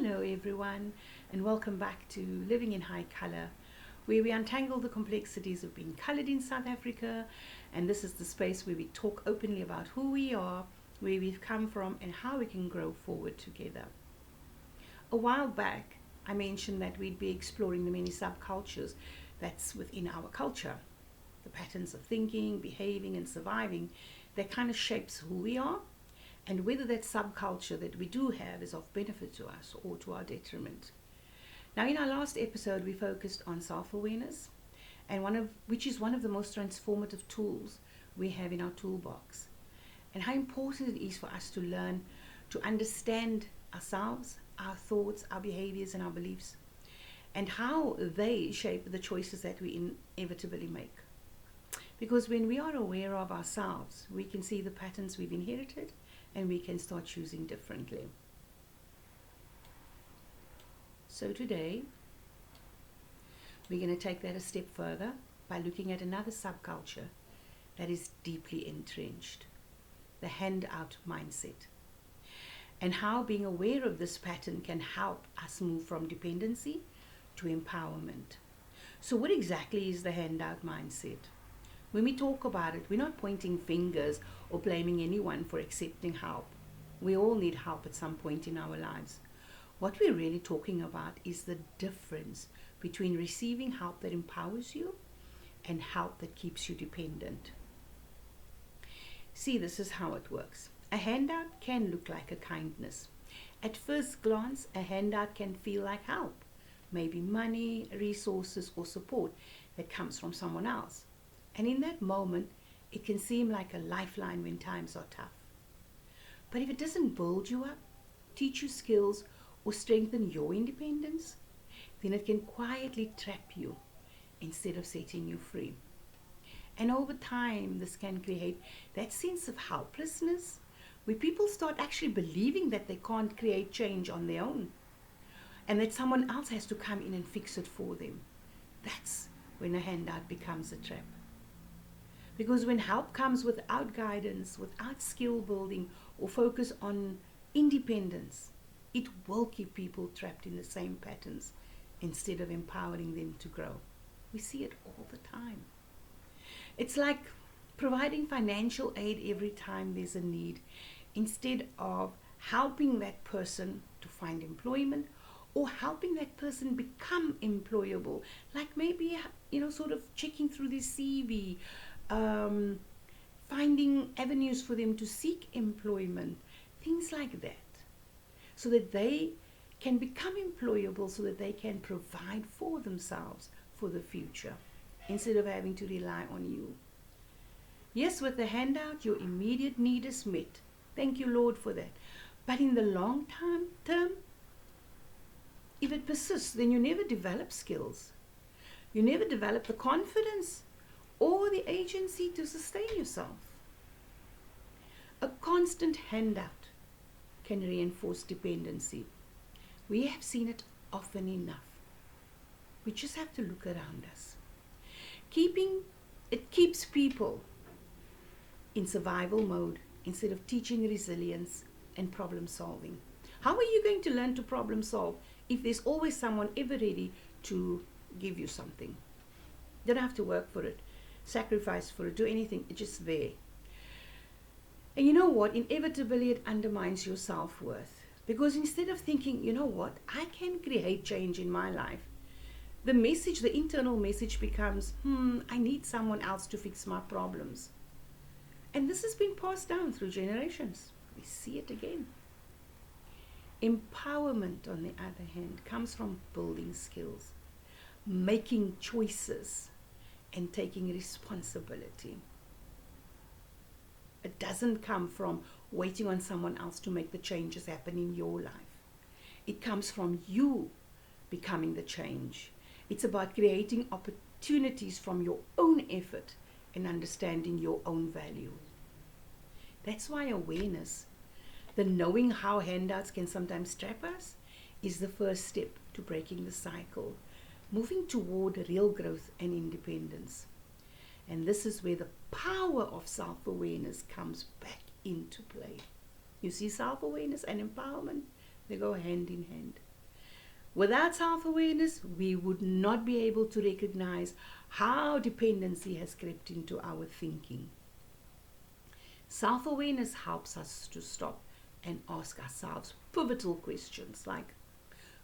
Hello everyone, and welcome back to Living in High Colour, where we untangle the complexities of being coloured in South Africa. And this is the space where we talk openly about who we are, where we've come from, and how we can grow forward together. A while back, I mentioned that we'd be exploring the many subcultures that's within our culture, the patterns of thinking, behaving, and surviving that kind of shapes who we are, and whether that subculture that we do have is of benefit to us or to our detriment. Now, in our last episode, we focused on self-awareness, and which is one of the most transformative tools we have in our toolbox, and how important it is for us to learn to understand ourselves, our thoughts, our behaviors, and our beliefs, and how they shape the choices that we inevitably make. Because when we are aware of ourselves, we can see the patterns we've inherited, and we can start choosing differently. So today, we're going to take that a step further by looking at another subculture that is deeply entrenched, the handout mindset, and how being aware of this pattern can help us move from dependency to empowerment. So what exactly is the handout mindset? When we talk about it, we're not pointing fingers or blaming anyone for accepting help. We all need help at some point in our lives. What we're really talking about is the difference between receiving help that empowers you and help that keeps you dependent. See, this is how it works. A handout can look like a kindness. At first glance, a handout can feel like help, maybe money, resources, or support that comes from someone else. And in that moment, it can seem like a lifeline when times are tough. But if it doesn't build you up, teach you skills, or strengthen your independence, then it can quietly trap you instead of setting you free. And over time, this can create that sense of helplessness where people start actually believing that they can't create change on their own and that someone else has to come in and fix it for them. That's when a handout becomes a trap. Because when help comes without guidance, without skill building, or focus on independence, it will keep people trapped in the same patterns instead of empowering them to grow. We see it all the time. It's like providing financial aid every time there's a need, instead of helping that person to find employment or helping that person become employable. Like maybe, sort of checking through their CV, finding avenues for them to seek employment, things like that, so that they can become employable, so that they can provide for themselves for the future, instead of having to rely on you. Yes, with the handout, your immediate need is met. Thank you, Lord, for that. But in the long term, if it persists, then you never develop skills. You never develop the confidence or the agency to sustain yourself. A constant handout can reinforce dependency. We have seen it often enough. We just have to look around us. It keeps people in survival mode instead of teaching resilience and problem solving. How are you going to learn to problem solve if there's always someone ever ready to give you something? You don't have to work for it, sacrifice for it, do anything. It's just there. And you know what? Inevitably, it undermines your self-worth. Because instead of thinking, you know what, I can create change in my life, the internal message becomes, I need someone else to fix my problems. And this has been passed down through generations. We see it again. Empowerment, on the other hand, comes from building skills, making choices, and taking responsibility. It doesn't come from waiting on someone else to make the changes happen in your life. It comes from you becoming the change. It's about creating opportunities from your own effort and understanding your own value. That's why awareness, the knowing how handouts can sometimes trap us, is the first step to breaking the cycle, moving toward real growth and independence. And this is where the power of self-awareness comes back into play. You see, self-awareness and empowerment, they go hand in hand. Without self-awareness, we would not be able to recognize how dependency has crept into our thinking. Self-awareness helps us to stop and ask ourselves pivotal questions like,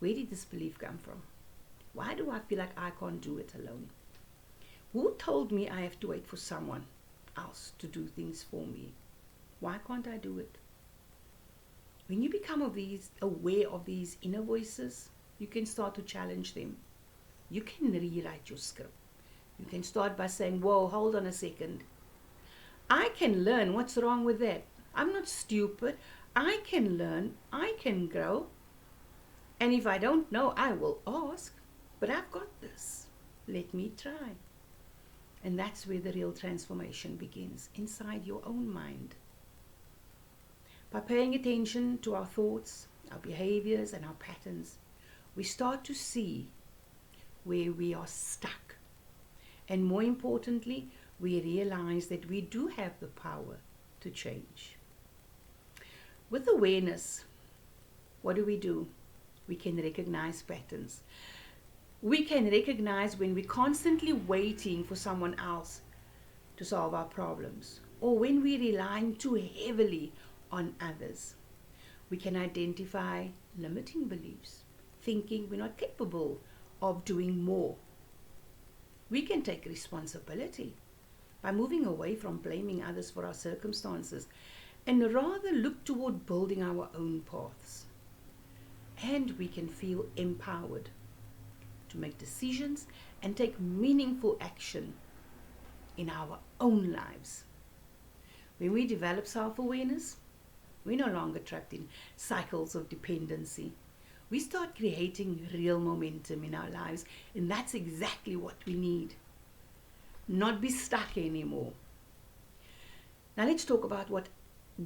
where did this belief come from? Why do I feel like I can't do it alone? Who told me I have to wait for someone else to do things for me? Why can't I do it? When you become aware of these inner voices, you can start to challenge them. You can rewrite your script. You can start by saying, whoa, hold on a second. I can learn what's wrong with that. I'm not stupid. I can learn. I can grow. And if I don't know, I will ask. But I've got this. Let me try. And that's where the real transformation begins, inside your own mind. By paying attention to our thoughts, our behaviors, and our patterns, we start to see where we are stuck. And more importantly, we realize that we do have the power to change. With awareness, what do? We can recognize patterns. We can recognize when we're constantly waiting for someone else to solve our problems, or when we're relying too heavily on others. We can identify limiting beliefs, thinking we're not capable of doing more. We can take responsibility by moving away from blaming others for our circumstances and rather look toward building our own paths. And we can feel empowered to make decisions and take meaningful action in our own lives. When we develop self-awareness, we're no longer trapped in cycles of dependency. We start creating real momentum in our lives, and that's exactly what we need. Not be stuck anymore. Now let's talk about what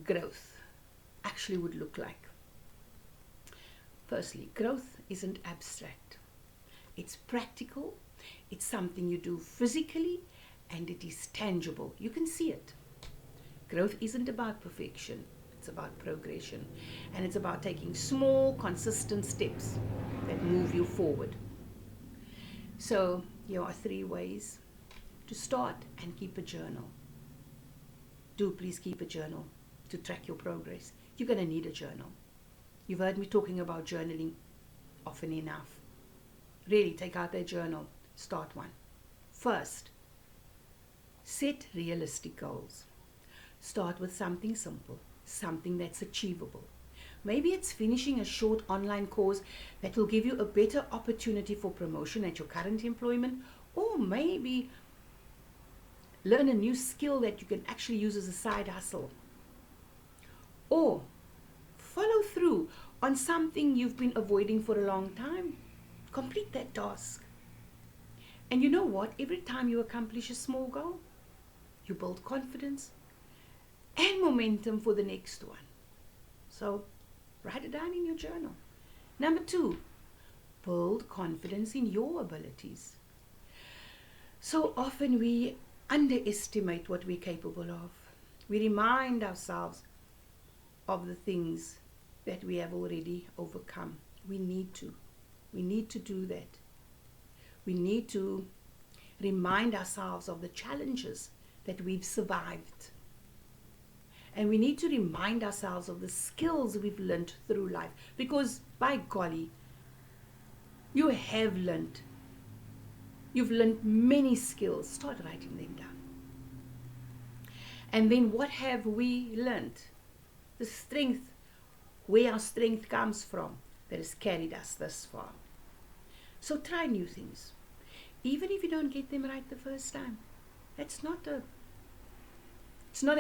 growth actually would look like. Firstly, growth isn't abstract. It's practical, it's something you do physically, and it is tangible. You can see it. Growth isn't about perfection, it's about progression. And it's about taking small, consistent steps that move you forward. So, here are 3 ways to start and keep a journal. Do please keep a journal to track your progress. You're going to need a journal. You've heard me talking about journaling often enough. Really, take out that journal. Start one. First, set realistic goals. Start with something simple, something that's achievable. Maybe it's finishing a short online course that will give you a better opportunity for promotion at your current employment, or maybe learn a new skill that you can actually use as a side hustle. Or follow through on something you've been avoiding for a long time. Complete that task. And you know what? Every time you accomplish a small goal, you build confidence and momentum for the next one. So write it down in your journal. Number 2, build confidence in your abilities. So often we underestimate what we're capable of. We remind ourselves of the things that we have already overcome. We need to do that. We need to remind ourselves of the challenges that we've survived. And we need to remind ourselves of the skills we've learned through life. Because by golly, you have learned. You've learned many skills. Start writing them down. And then what have we learned? The strength, where our strength comes from, that has carried us this far. So try new things. Even if you don't get them right the first time. It's not the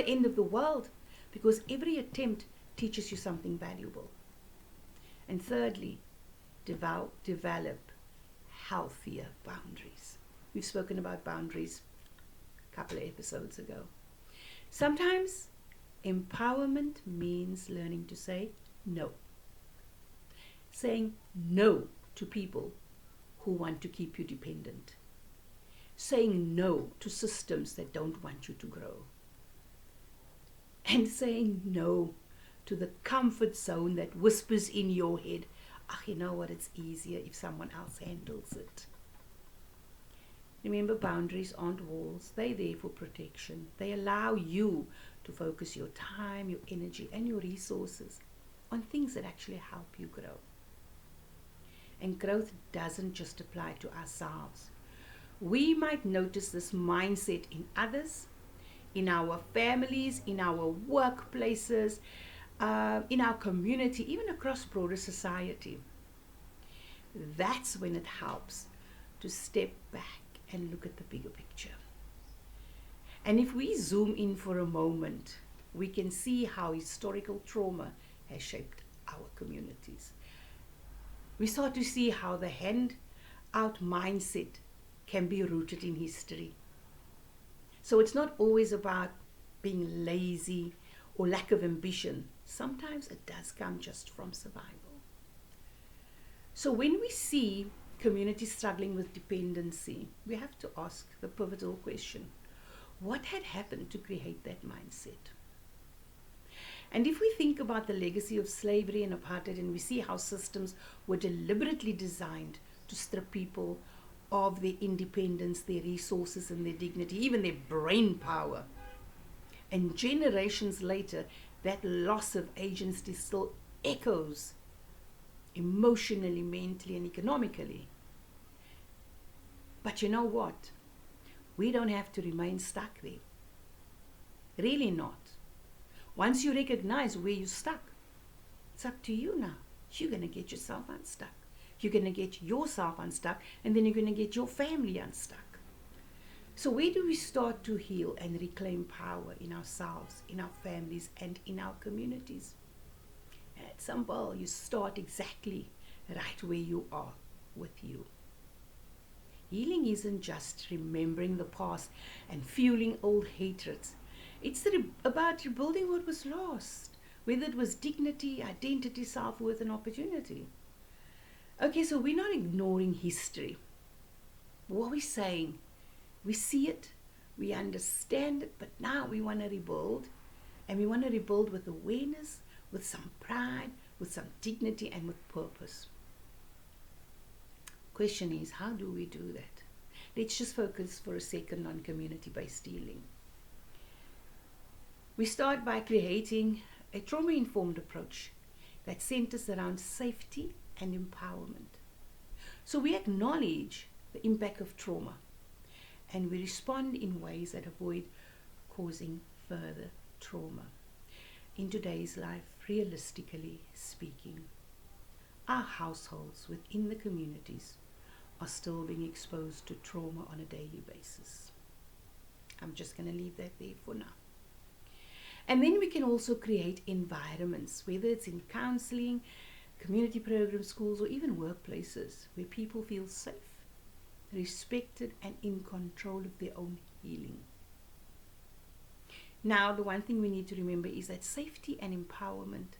end of the world, because every attempt teaches you something valuable. And thirdly, develop healthier boundaries. We've spoken about boundaries a couple of episodes ago. Sometimes empowerment means learning to say no. Saying no to people who want to keep you dependent. Saying no to systems that don't want you to grow. And saying no to the comfort zone that whispers in your head, "Ah, you know what, it's easier if someone else handles it." Remember, boundaries aren't walls. They're there for protection. They allow you to focus your time, your energy, and your resources on things that actually help you grow. And growth doesn't just apply to ourselves. We might notice this mindset in others, in our families, in our workplaces, in our community, even across broader society. That's when it helps to step back and look at the bigger picture. And if we zoom in for a moment, we can see how historical trauma has shaped our communities. We start to see how the handout mindset can be rooted in history. So it's not always about being lazy or lack of ambition. Sometimes it does come just from survival. So when we see communities struggling with dependency, we have to ask the pivotal question: what had happened to create that mindset? And if we think about the legacy of slavery and apartheid, and we see how systems were deliberately designed to strip people of their independence, their resources, and their dignity, even their brain power, and generations later, that loss of agency still echoes emotionally, mentally, and economically. But you know what? We don't have to remain stuck there. Really not. Once you recognize where you're stuck, it's up to you now. You're going to get yourself unstuck. You're going to get yourself unstuck, and then you're going to get your family unstuck. So where do we start to heal and reclaim power in ourselves, in our families, and in our communities? And at Sambal, you start exactly right where you are with you. Healing isn't just remembering the past and fueling old hatreds. It's about rebuilding what was lost, whether it was dignity, identity, self-worth, and opportunity. Okay, so we're not ignoring history. What we're saying, we see it, we understand it, but now we want to rebuild. And we want to rebuild with awareness, with some pride, with some dignity, and with purpose. Question is, how do we do that? Let's just focus for a second on community-based healing. We start by creating a trauma-informed approach that centers around safety and empowerment. So we acknowledge the impact of trauma and we respond in ways that avoid causing further trauma. In today's life, realistically speaking, our households within the communities are still being exposed to trauma on a daily basis. I'm just going to leave that there for now. And then we can also create environments, whether it's in counseling, community programs, schools, or even workplaces, where people feel safe, respected, and in control of their own healing. Now, the one thing we need to remember is that safety and empowerment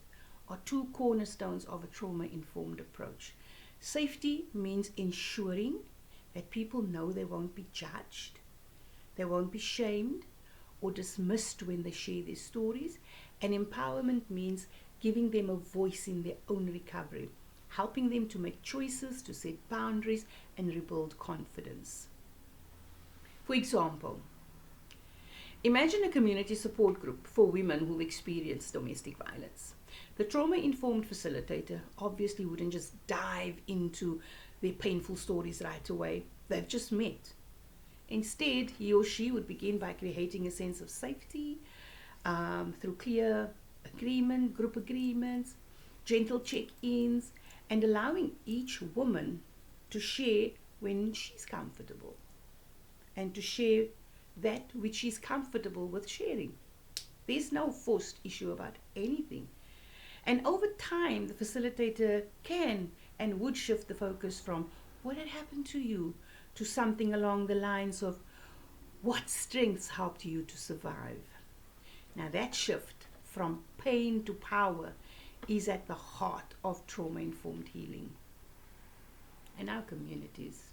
are two cornerstones of a trauma-informed approach. Safety means ensuring that people know they won't be judged, they won't be shamed or dismissed when they share their stories. And empowerment means giving them a voice in their own recovery, helping them to make choices, to set boundaries, and rebuild confidence. For example, imagine a community support group for women who've experienced domestic violence. The trauma-informed facilitator obviously wouldn't just dive into their painful stories right away. They've just met. Instead, he or she would begin by creating a sense of safety through clear agreement, group agreements, gentle check-ins, and allowing each woman to share when she's comfortable and to share that which she's comfortable with sharing. There's no forced issue about anything. And over time, the facilitator can and would shift the focus from what had happened to you to something along the lines of what strengths helped you to survive. Now that shift from pain to power is at the heart of trauma-informed healing. And our communities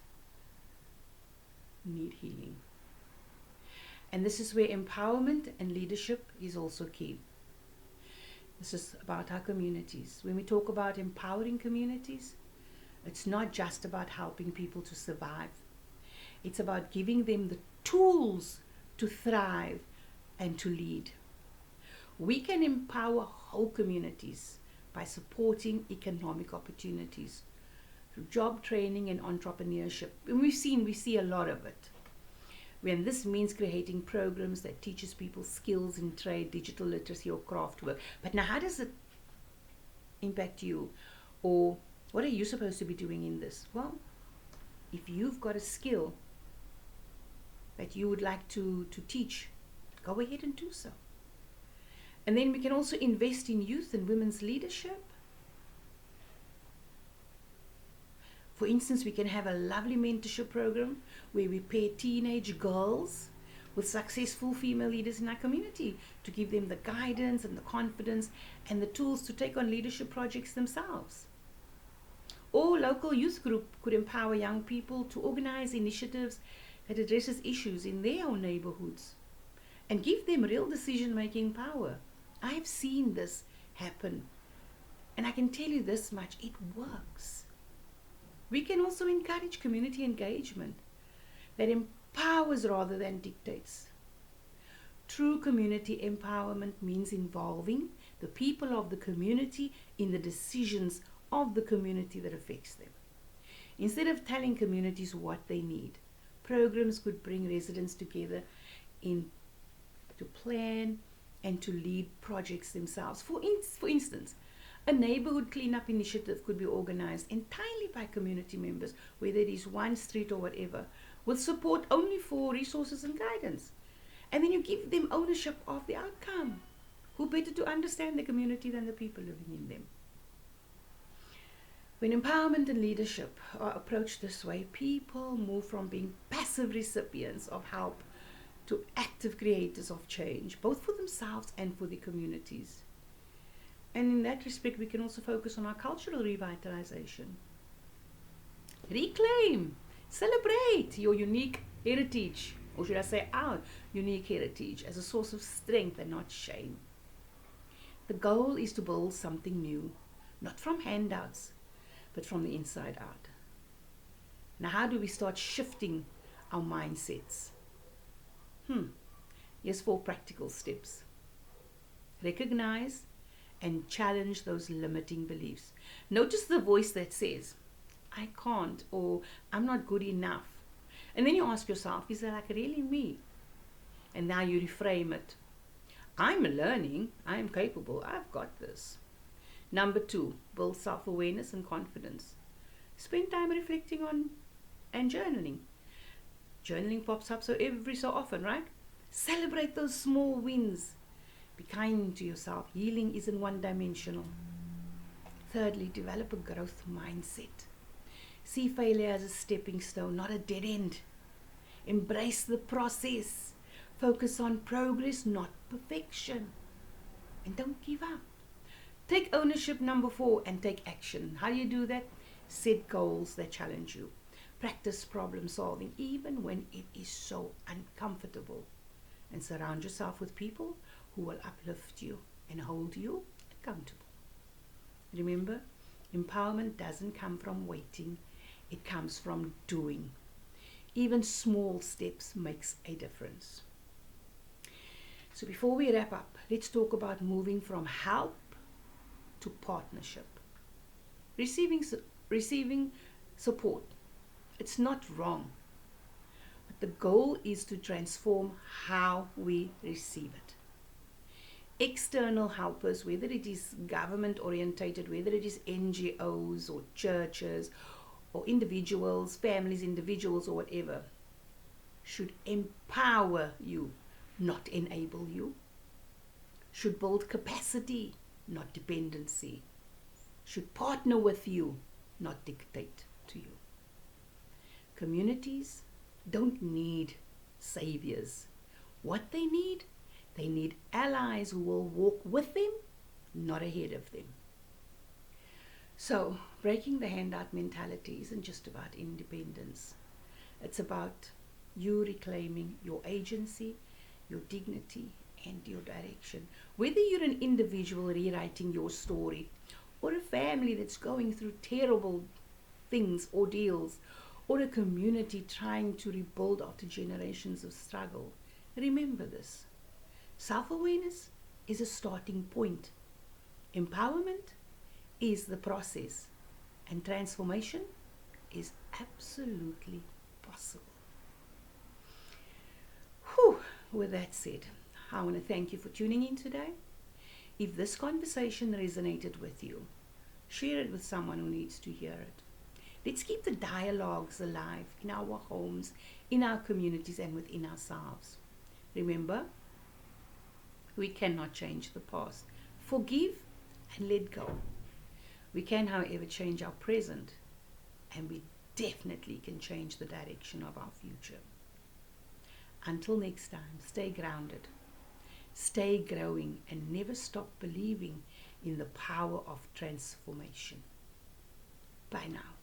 need healing. And this is where empowerment and leadership is also key. This is about our communities. When we talk about empowering communities, it's not just about helping people to survive. It's about giving them the tools to thrive and to lead. We can empower whole communities by supporting economic opportunities through job training and entrepreneurship. And we see a lot of it. When this means creating programs that teaches people skills in trade, digital literacy, or craft work. But now, how does it impact you? Or what are you supposed to be doing in this? Well, if you've got a skill that you would like to teach, go ahead and do so. And then we can also invest in youth and women's leadership. For instance, we can have a lovely mentorship program where we pair teenage girls with successful female leaders in our community to give them the guidance and the confidence and the tools to take on leadership projects themselves. Or local youth group could empower young people to organize initiatives that addresses issues in their own neighborhoods and give them real decision-making power. I have seen this happen, and I can tell you this much, it works. We can also encourage community engagement that empowers rather than dictates. True community empowerment means involving the people of the community in the decisions of the community that affects them. Instead of telling communities what they need, programs could bring residents together to plan and to lead projects themselves. For instance, a neighborhood cleanup initiative could be organized entirely by community members, whether it is one street or whatever, with support only for resources and guidance. And then you give them ownership of the outcome. Who better to understand the community than the people living in them? When empowerment and leadership are approached this way, people move from being passive recipients of help to active creators of change, both for themselves and for their communities. And in that respect, we can also focus on our cultural revitalization. Reclaim, celebrate your unique heritage, or should I say our unique heritage, as a source of strength and not shame. The goal is to build something new, not from handouts, but from the inside out. Now, how do we start shifting our mindsets? Here's 4 practical steps. Recognize and challenge those limiting beliefs. Notice the voice that says, I can't, or I'm not good enough. And then you ask yourself, is that like really me? And now you reframe it. I'm learning, I am capable, I've got this. Number 2, build self-awareness and confidence. Spend time reflecting on and journaling. Journaling pops up every so often, right? Celebrate those small wins. Be kind to yourself. Healing isn't one-dimensional. Thirdly, develop a growth mindset. See failure as a stepping stone, not a dead end. Embrace the process. Focus on progress, not perfection. And don't give up. Take ownership, number 4, and take action. How do you do that? Set goals that challenge you. Practice problem solving, even when it is so uncomfortable. And surround yourself with people who will uplift you and hold you accountable. Remember, empowerment doesn't come from waiting. It comes from doing. Even small steps makes a difference. So before we wrap up, let's talk about moving from help to partnership. Receiving support. It's not wrong. But the goal is to transform how we receive it. External helpers, whether it is government orientated, whether it is NGOs or churches or individuals, families, individuals or whatever, should empower you, not enable you. Should build capacity, not dependency. Should partner with you, not dictate to you. Communities don't need saviors. What they need allies who will walk with them, not ahead of them. So, breaking the handout mentality isn't just about independence. It's about you reclaiming your agency, your dignity, and your direction. Whether you're an individual rewriting your story, or a family that's going through terrible things, ordeals, or a community trying to rebuild after generations of struggle, remember this. Self-awareness is a starting point. Empowerment is the process, and transformation is absolutely possible. Whew. With that said, I want to thank you for tuning in today. If this conversation resonated with you, share it with someone who needs to hear it. Let's keep the dialogues alive in our homes, in our communities, and within ourselves. Remember, we cannot change the past. Forgive and let go. We can, however, change our present, and we definitely can change the direction of our future. Until next time, stay grounded, stay growing, and never stop believing in the power of transformation. Bye now.